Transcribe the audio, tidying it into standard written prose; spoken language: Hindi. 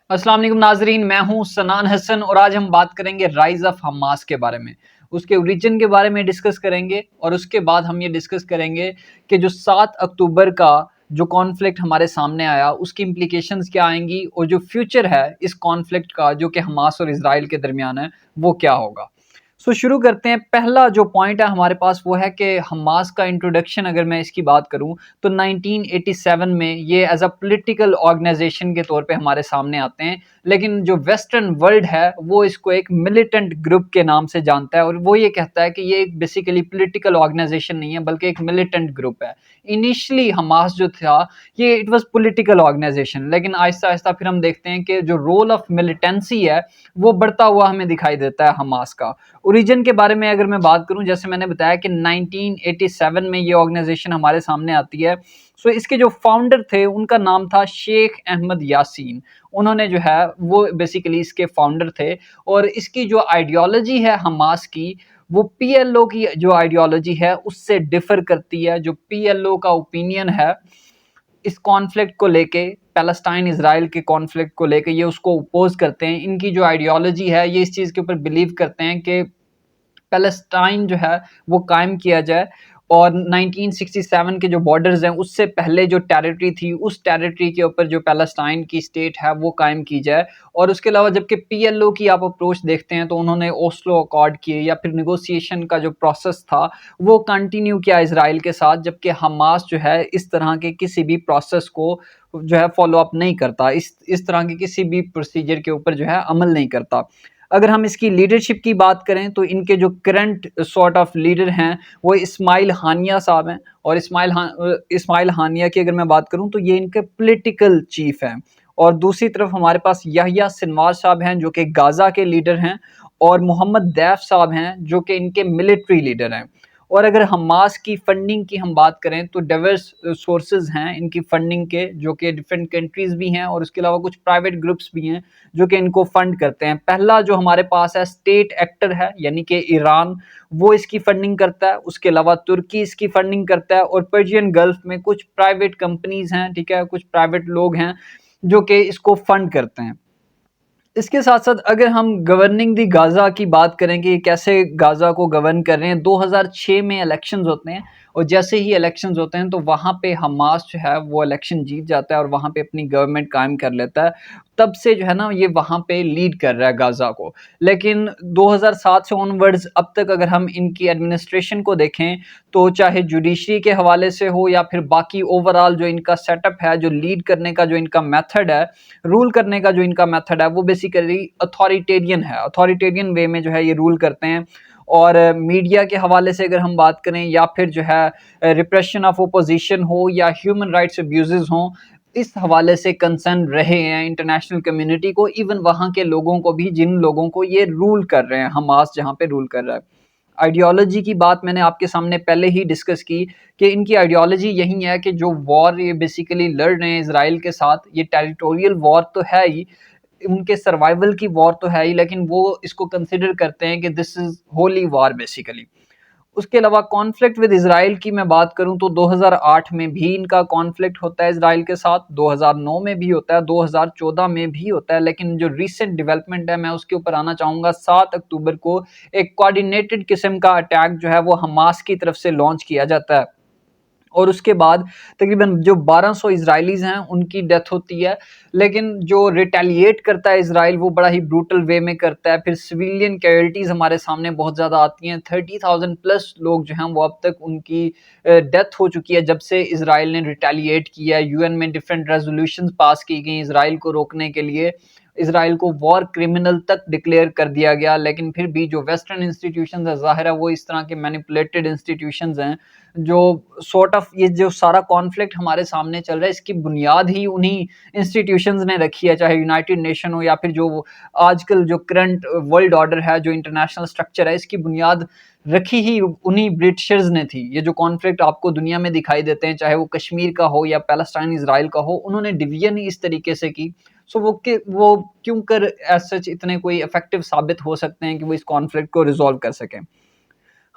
अस्सलाम वालेकुम नाजरीन, मैं हूं सनान हसन और आज हम बात करेंगे राइज ऑफ हमास के बारे में। उसके ओरिजिन के बारे में डिस्कस करेंगे और उसके बाद हम ये डिस्कस करेंगे कि जो 7 अक्टूबर का जो कॉन्फ्लिक्ट हमारे सामने आया उसकी इम्प्लीकेशंस क्या आएंगी और जो फ्यूचर है इस कॉन्फ्लिक्ट का जो कि हमास और इसराइल के दरमियान है वो क्या होगा। शुरू करते हैं। पहला जो पॉइंट है हमारे पास वो है कि हमास का इंट्रोडक्शन अगर मैं इसकी बात करूं तो 1987 में ये एज अ पॉलिटिकल ऑर्गेनाइजेशन के तौर पे हमारे सामने आते हैं, लेकिन जो वेस्टर्न वर्ल्ड है वो इसको एक मिलिटेंट ग्रुप के नाम से जानता है और वो ये कहता है कि ये एक बेसिकली पॉलिटिकल ऑर्गेनाइजेशन नहीं है बल्कि एक मिलिटेंट ग्रुप है। इनिशियली हमास जो था ये इट वाज पॉलिटिकल ऑर्गेनाइजेशन, लेकिन आहिस्ता आहिस्ता फिर हम देखते हैं कि जो रोल ऑफ मिलिटेंसी है वो बढ़ता हुआ हमें दिखाई देता है हमास का। ओरिजिन के बारे में अगर मैं बात करूं, जैसे मैंने बताया कि 1987 में ये ऑर्गेनाइजेशन हमारे सामने आती है। सो इसके जो फाउंडर थे उनका नाम था शेख अहमद यासीन। उन्होंने जो है वो बेसिकली इसके फाउंडर थे और इसकी जो आइडियोलॉजी है हमास की वो पीएलओ की जो आइडियोलॉजी है उससे डिफर करती है। जो पीएलओ का ओपिनियन है इस कॉन्फ्लिक्ट को लेके, पैलेस्टाइन इसराइल के कॉन्फ्लिक्ट को लेके, ये उसको अपोज करते हैं। इनकी जो आइडियोलॉजी है ये इस चीज़ के ऊपर बिलीव करते हैं कि पैलेस्टाइन जो है वो कायम किया जाए और 1967 के जो बॉर्डर्स हैं उससे पहले जो टेरिटरी थी उस टेरिटरी के ऊपर जो पैलेस्टाइन की स्टेट है वो कायम की जाए। और उसके अलावा जबकि पीएलओ की आप अप्रोच देखते हैं तो उन्होंने ओस्लो अकॉर्ड किए या फिर निगोसिएशन का जो प्रोसेस था वो कंटिन्यू किया इसराइल के साथ, जबकि हमास जो है इस तरह के किसी भी प्रोसेस को जो है फॉलो अप नहीं करता, इस तरह के किसी भी प्रोसीजर के ऊपर जो है अमल नहीं करता। अगर हम इसकी लीडरशिप की बात करें तो इनके जो करंट सॉर्ट ऑफ लीडर हैं वो इस्माइल हानिया साहब हैं। और इस्माइल हानिया की अगर मैं बात करूं तो ये इनके पॉलिटिकल चीफ हैं। और दूसरी तरफ हमारे पास यहिया सिनवार साहब हैं जो कि गाजा के लीडर हैं और मोहम्मद दैफ साहब हैं जो कि इनके मिलिट्री लीडर हैं। और अगर हमास की फंडिंग की हम बात करें तो डाइवर्स सोर्सेज हैं इनकी फंडिंग के, जो कि डिफरेंट कंट्रीज भी हैं और उसके अलावा कुछ प्राइवेट ग्रुप्स भी हैं जो कि इनको फंड करते हैं। पहला जो हमारे पास है स्टेट एक्टर है यानी कि ईरान, वो इसकी फंडिंग करता है। उसके अलावा तुर्की इसकी फंडिंग करता है और पर्शियन गल्फ में कुछ प्राइवेट कंपनीज हैं, ठीक है, कुछ प्राइवेट लोग हैं जो कि इसको फंड करते हैं। इसके साथ साथ अगर हम गवर्निंग दी गाजा की बात करेंगे, कैसे गाजा को गवर्न कर रहे हैं, 2006 में इलेक्शंस होते हैं और जैसे ही इलेक्शंस होते हैं तो वहाँ पे हमास जो है वो इलेक्शन जीत जाता है और वहाँ पे अपनी गवर्नमेंट कायम कर लेता है। तब से जो है ना ये वहाँ पे लीड कर रहा है गाजा को। लेकिन 2007 से ऑनवर्ड्स अब तक अगर हम इनकी एडमिनिस्ट्रेशन को देखें तो चाहे जुडिशरी के हवाले से हो या फिर बाकी ओवरऑल जो इनका सेटअप है, जो लीड करने का जो इनका मेथड है, रूल करने का जो इनका मेथड है वो बेसिकली अथॉरिटेरियन है। अथॉरिटेरियन वे में जो है ये रूल करते हैं। और मीडिया के हवाले से अगर हम बात करें या फिर जो है रिप्रेशन ऑफ ओपोजिशन हो या ह्यूमन राइट्स अब्यूजेस हो, इस हवाले से कंसर्न रहे हैं इंटरनेशनल कम्युनिटी को, इवन वहाँ के लोगों को भी जिन लोगों को ये रूल कर रहे हैं, हमास जहाँ पे रूल कर रहा है। आइडियोलॉजी की बात मैंने आपके सामने पहले ही डिस्कस की कि इनकी आइडियोलॉजी यही है कि जो वॉर ये बेसिकली लड़ रहे हैं इसराइल के साथ, ये टेरिटोरियल वॉर तो है ही, उनके सर्वाइवल की वॉर तो है ही, लेकिन वो इसको कंसिडर करते हैं कि this is holy war basically. उसके अलावा कॉन्फ्लिक्ट विद इसराइल की मैं बात करूं तो 2008 में भी इनका कॉन्फ्लिक्ट होता है इसराइल के साथ, 2009 में भी होता है, 2014 में भी होता है। लेकिन जो रीसेंट डेवलपमेंट है मैं उसके ऊपर आना चाहूँगा। 7 अक्टूबर को एक कोऑर्डिनेटेड किस्म का अटैक जो है वो हमास की तरफ से लॉन्च किया जाता है और उसके बाद तकरीबन जो 1200 इजराइलीज हैं उनकी डेथ होती है। लेकिन जो रिटेलिएट करता है इसराइल वो बड़ा ही ब्रूटल वे में करता है। फिर सिविलियन कैजुअल्टीज हमारे सामने बहुत ज़्यादा आती हैं। 30,000 प्लस लोग जो हैं वो अब तक उनकी डेथ हो चुकी है जब से इसराइल ने रिटेलिएट किया है। यूएन में डिफरेंट रेजोल्यूशंस पास की गई इसराइल को रोकने के लिए, इसराइल को वॉर क्रिमिनल तक डिक्लेयर कर दिया गया। लेकिन फिर भी जो वेस्टर्न इंस्टीट्यूशंस है, ज़ाहिर है वो इस तरह के मैनिपुलेटेड इंस्टीट्यूशंस हैं जो सॉर्ट ऑफ ये जो सारा कॉन्फ्लिक्ट हमारे सामने चल रहा है इसकी बुनियाद ही उन्हीं इंस्टीट्यूशंस ने रखी है, चाहे यूनाइटेड नेशन हो या फिर जो आजकल जो करंट वर्ल्ड ऑर्डर है, जो इंटरनेशनल स्ट्रक्चर है, इसकी बुनियाद रखी ही उन्हीं ब्रिटिशर्स ने थी। ये जो कॉन्फ्लिक्ट आपको दुनिया में दिखाई देते हैं, चाहे वो कश्मीर का हो या पैलेस्टाइन इसराइल का हो, उन्होंने डिवीजन ही इस तरीके से की। सो वो क्यों कर एज सच इतने कोई इफेक्टिव साबित हो सकते हैं कि वो इस कॉन्फ्लिक्ट को रिजॉल्व कर सकें।